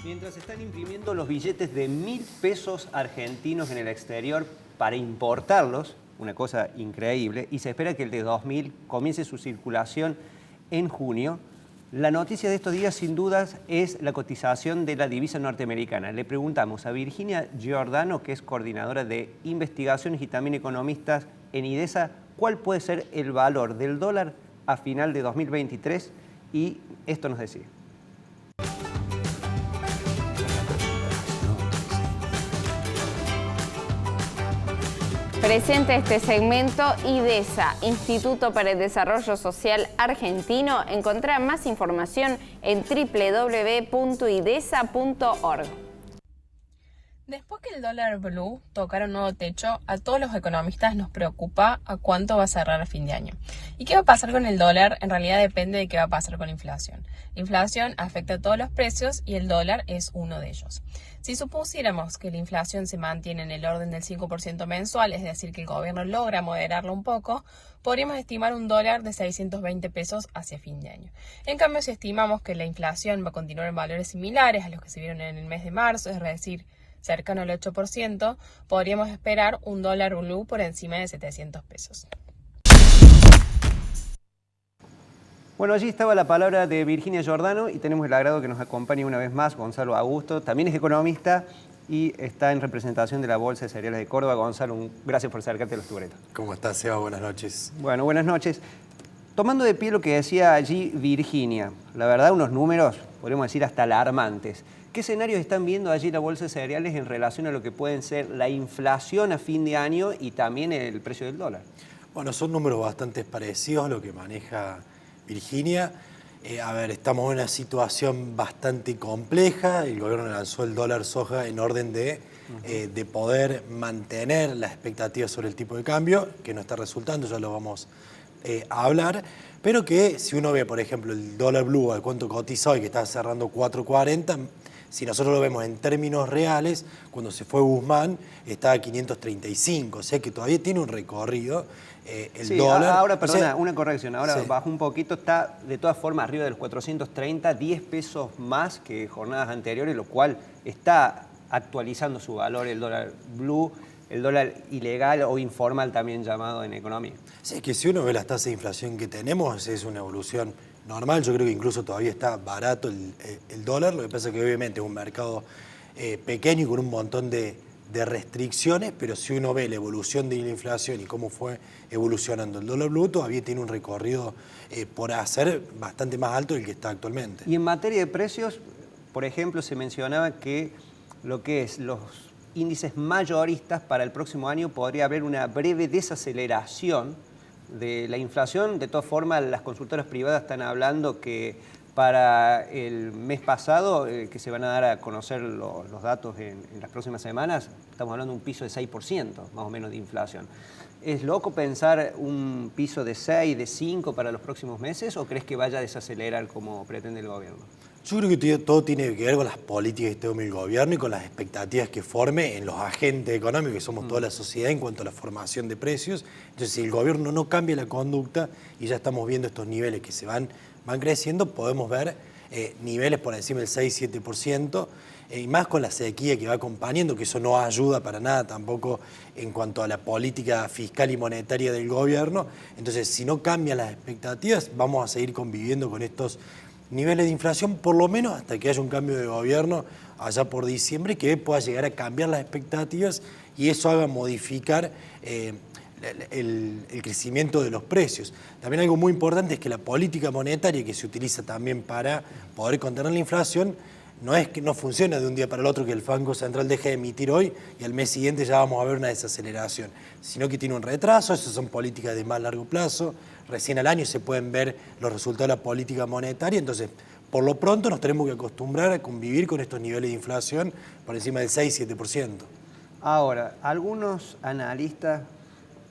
Mientras están imprimiendo los billetes de 1.000 pesos argentinos en el exterior para importarlos, una cosa increíble, y se espera que el de 2.000 comience su circulación en junio, la noticia de estos días, sin dudas, es la cotización de la divisa norteamericana. Le preguntamos a Virginia Giordano, que es coordinadora de investigaciones y también economistas en IDESA, cuál puede ser el valor del dólar a final de 2023, y esto nos decía. Presenta este segmento IDESA, Instituto para el Desarrollo Social Argentino. Encontrá más información en www.idesa.org. Después que el dólar blue tocara un nuevo techo, a todos los economistas nos preocupa a cuánto va a cerrar a fin de año. ¿Y qué va a pasar con el dólar? En realidad depende de qué va a pasar con la inflación. La inflación afecta a todos los precios y el dólar es uno de ellos. Si supusiéramos que la inflación se mantiene en el orden del 5% mensual, es decir, que el gobierno logra moderarlo un poco, podríamos estimar un dólar de 620 pesos hacia fin de año. En cambio, si estimamos que la inflación va a continuar en valores similares a los que se vieron en el mes de marzo, es decir, cercano al 8%, podríamos esperar un dólar blue por encima de 700 pesos. Bueno, allí estaba la palabra de Virginia Giordano y tenemos el agrado que nos acompañe una vez más Gonzalo Augusto. También es economista y está en representación de la Bolsa de Cereales de Córdoba. Gonzalo, gracias por acercarte a los tuberetos. ¿Cómo estás, Seba? Buenas noches. Bueno, buenas noches. Tomando de pie lo que decía allí Virginia, la verdad unos números, podríamos decir, hasta alarmantes. ¿Qué escenarios están viendo allí la Bolsa de Cereales en relación a lo que pueden ser la inflación a fin de año y también el precio del dólar? Bueno, son números bastante parecidos a lo que maneja Virginia. Estamos en una situación bastante compleja. El gobierno lanzó el dólar soja en orden de poder mantener las expectativas sobre el tipo de cambio, que no está resultando, ya lo vamos a hablar, pero que si uno ve, por ejemplo, el dólar blue, a cuánto cotiza hoy, que está cerrando 4.40, si nosotros lo vemos en términos reales, cuando se fue Guzmán, estaba a 535, o sea que todavía tiene un recorrido el dólar. Ahora, perdona, una corrección, ahora sí, bajó un poquito, está de todas formas arriba de los 430, 10 pesos más que jornadas anteriores, lo cual está actualizando su valor el dólar blue, el dólar ilegal o informal también llamado en economía. Sí, es que si uno ve las tasas de inflación que tenemos, es una evolución normal. Yo creo que incluso todavía está barato el dólar. Lo que pasa es que obviamente es un mercado pequeño y con un montón de restricciones, pero si uno ve la evolución de la inflación y cómo fue evolucionando el dólar blue, todavía tiene un recorrido por hacer bastante más alto del que está actualmente. Y en materia de precios, por ejemplo, se mencionaba que lo que es los índices mayoristas para el próximo año podría haber una breve desaceleración de la inflación. De todas formas, las consultoras privadas están hablando que para el mes pasado, que se van a dar a conocer los datos en las próximas semanas, estamos hablando de un piso de 6% más o menos de inflación. ¿Es loco pensar un piso de 6, de 5 para los próximos meses, o crees que vaya a desacelerar como pretende el gobierno? Yo creo que todo tiene que ver con las políticas que tome el gobierno y con las expectativas que forme en los agentes económicos, que somos toda la sociedad, en cuanto a la formación de precios. Entonces, si el gobierno no cambia la conducta, y ya estamos viendo estos niveles que se van creciendo, podemos ver niveles por encima del 6-7%, y más con la sequía que va acompañando, que eso no ayuda para nada tampoco en cuanto a la política fiscal y monetaria del gobierno. Entonces, si no cambian las expectativas, vamos a seguir conviviendo con estos niveles de inflación, por lo menos hasta que haya un cambio de gobierno allá por diciembre, que pueda llegar a cambiar las expectativas y eso haga modificar el crecimiento de los precios. También algo muy importante es que la política monetaria que se utiliza también para poder contener la inflación no es que no funciona de un día para el otro, que el Banco Central deje de emitir hoy y al mes siguiente ya vamos a ver una desaceleración, sino que tiene un retraso. Esas son políticas de más largo plazo. Recién al año se pueden ver los resultados de la política monetaria. Entonces, por lo pronto nos tenemos que acostumbrar a convivir con estos niveles de inflación por encima del 6-7%. Ahora, algunos analistas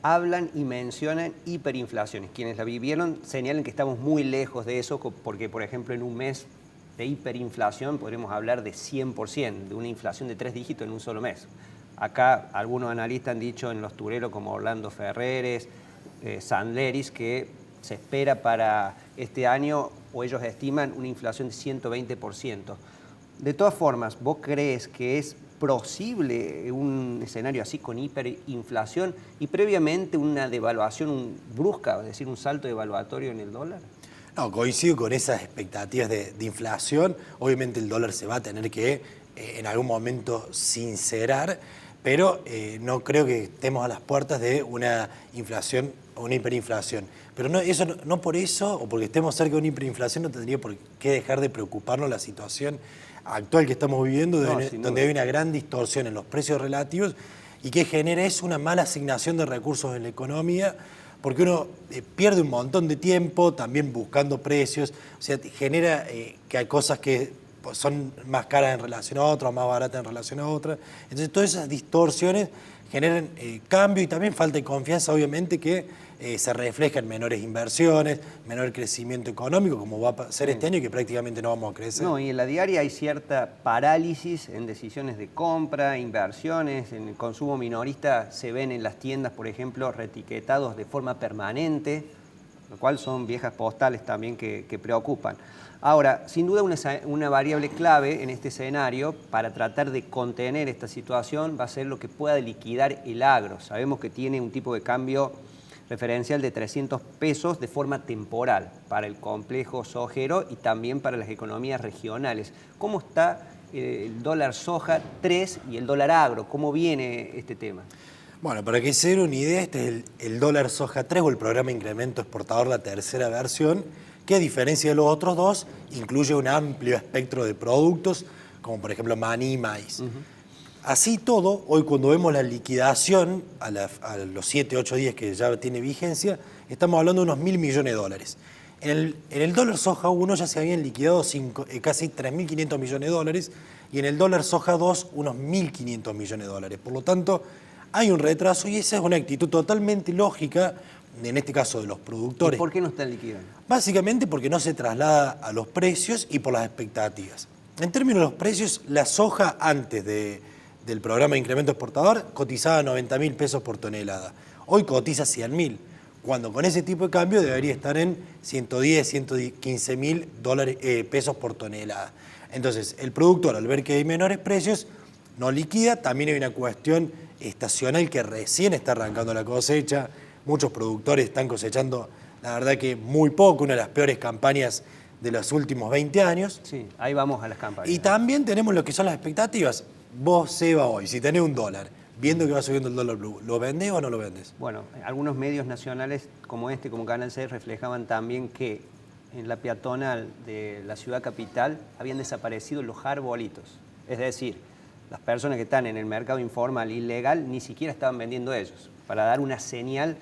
hablan y mencionan hiperinflaciones. Quienes la vivieron señalan que estamos muy lejos de eso, porque, por ejemplo, en un mes de hiperinflación podremos hablar de 100%, de una inflación de 3 dígitos en un solo mes. Acá algunos analistas han dicho en los tuberos como Orlando Ferreres, Sandleris, que se espera para este año, o ellos estiman, una inflación de 120%. De todas formas, ¿vos crees que es posible un escenario así con hiperinflación y previamente una devaluación brusca, es decir, un salto devaluatorio en el dólar? No, coincido con esas expectativas de inflación. Obviamente el dólar se va a tener que en algún momento sincerar, pero no creo que estemos a las puertas de una inflación o una hiperinflación. Pero no por eso, o porque estemos cerca de una hiperinflación, no tendría por qué dejar de preocuparnos la situación actual que estamos viviendo, donde hay una gran distorsión en los precios relativos y que genera es una mala asignación de recursos en la economía, porque uno pierde un montón de tiempo también buscando precios, o sea, genera que hay cosas que son más caras en relación a otras, más baratas en relación a otras. Entonces todas esas distorsiones generan cambio y también falta de confianza, obviamente, que se refleja en menores inversiones, menor crecimiento económico, como va a ser este año, que prácticamente no vamos a crecer. No, y en la diaria hay cierta parálisis en decisiones de compra, inversiones, en el consumo minorista se ven en las tiendas, por ejemplo, reetiquetados de forma permanente, lo cual son viejas postales también que preocupan. Ahora, sin duda una variable clave en este escenario para tratar de contener esta situación va a ser lo que pueda liquidar el agro. Sabemos que tiene un tipo de cambio referencial de 300 pesos de forma temporal para el complejo sojero y también para las economías regionales. ¿Cómo está el dólar soja 3 y el dólar agro? ¿Cómo viene este tema? Bueno, para que se den una idea, este es el dólar soja 3 o el programa de incremento exportador, la tercera versión, que a diferencia de los otros dos, incluye un amplio espectro de productos, como por ejemplo maní y maíz. Así todo, hoy cuando vemos la liquidación a los 7, 8 días que ya tiene vigencia, estamos hablando de unos 1.000 millones de dólares. En el dólar soja 1 ya se habían liquidado casi 3.500 millones de dólares y en el dólar soja 2 unos 1.500 millones de dólares. Por lo tanto, hay un retraso y esa es una actitud totalmente lógica, en este caso de los productores. ¿Y por qué no están liquidando? Básicamente porque no se traslada a los precios y por las expectativas. En términos de los precios, la soja antes del programa de incremento exportador cotizaba 90.000 pesos por tonelada. Hoy cotiza 100.000, cuando con ese tipo de cambio debería estar en 110, 115.000 pesos por tonelada. Entonces, el productor, al ver que hay menores precios, no liquida. También hay una cuestión estacional que recién está arrancando la cosecha. Muchos productores están cosechando, la verdad que muy poco, una de las peores campañas de los últimos 20 años. Sí, ahí vamos a las campañas. Y también tenemos lo que son las expectativas. Vos, Seba, hoy, si tenés un dólar, viendo que va subiendo el dólar blue, ¿lo vendés o no lo vendés? Bueno, algunos medios nacionales como como Canal 6, reflejaban también que en la peatonal de la ciudad capital habían desaparecido los arbolitos. Es decir, las personas que están en el mercado informal, ilegal, ni siquiera estaban vendiendo ellos, para dar una señal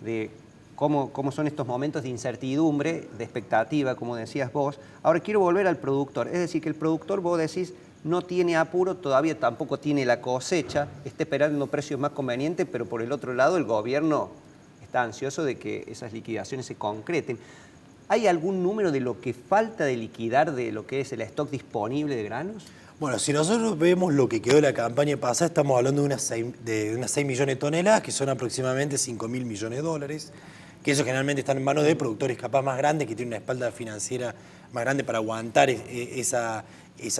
de cómo son estos momentos de incertidumbre, de expectativa, como decías vos. Ahora quiero volver al productor, es decir, que el productor, vos decís, no tiene apuro, todavía tampoco tiene la cosecha, está esperando precios más convenientes, pero por el otro lado el gobierno está ansioso de que esas liquidaciones se concreten. ¿Hay algún número de lo que falta de liquidar de lo que es el stock disponible de granos? Bueno, si nosotros vemos lo que quedó de la campaña pasada, estamos hablando de unas 6 millones de toneladas, que son aproximadamente 5.000 millones de dólares, que eso generalmente están en manos de productores capaz más grandes, que tienen una espalda financiera más grande para aguantar esa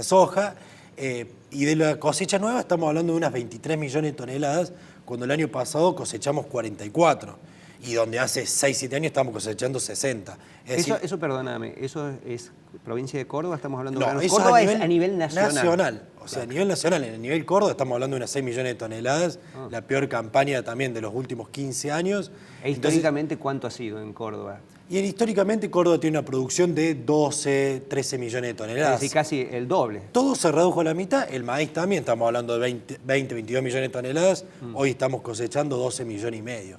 soja. Y de la cosecha nueva estamos hablando de unas 23 millones de toneladas, cuando el año pasado cosechamos 44. Y donde hace 6, 7 años estamos cosechando 60. Eso, perdóname, ¿eso es provincia de Córdoba? ¿Estamos hablando de no, granos? eso Córdoba es a nivel nacional. O sea, a nivel nacional. En el nivel Córdoba estamos hablando de unas 6 millones de toneladas, la peor campaña también de los últimos 15 años. ¿E históricamente cuánto ha sido en Córdoba? Y históricamente Córdoba tiene una producción de 12, 13 millones de toneladas. Es decir, casi el doble. Todo se redujo a la mitad, el maíz también, estamos hablando de 20, 22 millones de toneladas, hoy estamos cosechando 12 millones y medio.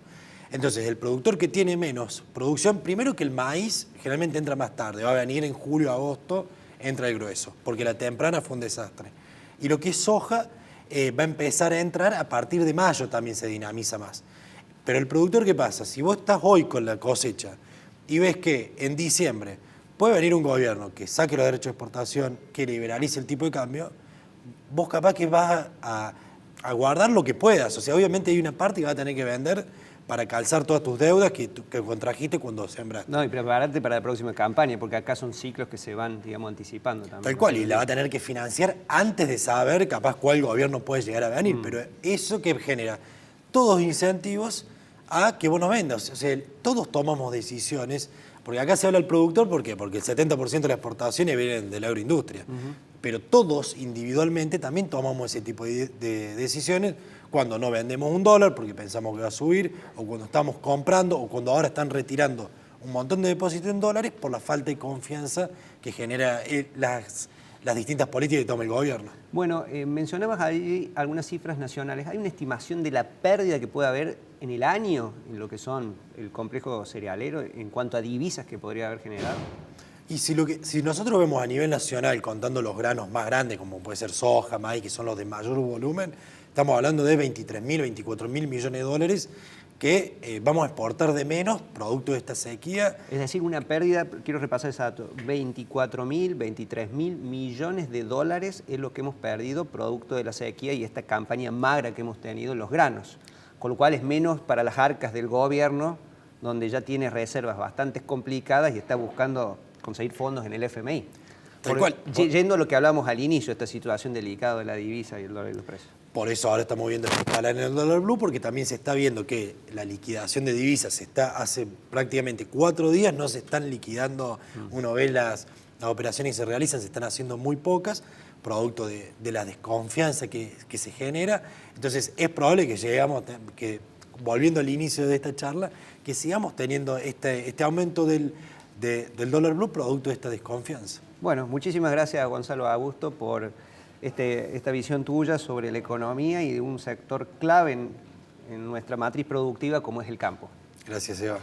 Entonces, el productor que tiene menos producción, primero que el maíz generalmente entra más tarde, va a venir en julio, agosto, entra el grueso, porque la temprana fue un desastre. Y lo que es soja va a empezar a entrar a partir de mayo, también se dinamiza más. Pero el productor, ¿qué pasa? Si vos estás hoy con la cosecha y ves que en diciembre puede venir un gobierno que saque los derechos de exportación, que liberalice el tipo de cambio, vos capaz que vas a guardar lo que puedas. O sea, obviamente hay una parte que vas a tener que vender para calzar todas tus deudas que contrajiste cuando sembraste. No, y prepararte para la próxima campaña, porque acá son ciclos que se van, digamos, anticipando también. Tal cual, y la va a tener que financiar antes de saber capaz cuál gobierno puede llegar a venir, pero eso que genera todos incentivos a que vos no vendas. O sea, todos tomamos decisiones, porque acá se habla del productor, ¿por qué? Porque el 70% de las exportaciones vienen de la agroindustria. Pero todos individualmente también tomamos ese tipo de decisiones cuando no vendemos $1 porque pensamos que va a subir, o cuando estamos comprando, o cuando ahora están retirando un montón de depósitos en dólares por la falta de confianza que genera las distintas políticas que toma el gobierno. Bueno, mencionabas ahí algunas cifras nacionales. ¿Hay una estimación de la pérdida que puede haber en el año en lo que son el complejo cerealero en cuanto a divisas que podría haber generado? Y si nosotros vemos a nivel nacional, contando los granos más grandes, como puede ser soja, maíz, que son los de mayor volumen, estamos hablando de 23.000, 24.000 millones de dólares que vamos a exportar de menos producto de esta sequía. Es decir, una pérdida, quiero repasar ese dato, 24.000, 23.000 millones de dólares es lo que hemos perdido producto de la sequía y esta campaña magra que hemos tenido en los granos, con lo cual es menos para las arcas del gobierno, donde ya tiene reservas bastante complicadas y está buscando conseguir fondos en el FMI. Tal cual. Yendo a lo que hablamos al inicio, esta situación delicada de la divisa y el dólar y los precios. Por eso ahora estamos viendo esta escala en el dólar blue, porque también se está viendo que la liquidación de divisas hace prácticamente 4 días, no se están liquidando, uno ve las operaciones que se realizan, se están haciendo muy pocas, producto de la desconfianza que se genera. Entonces es probable que lleguemos, volviendo al inicio de esta charla, que sigamos teniendo este aumento del dólar blue producto de esta desconfianza. Bueno, muchísimas gracias a Gonzalo Augusto por esta visión tuya sobre la economía y de un sector clave en nuestra matriz productiva como es el campo. Gracias, Eva.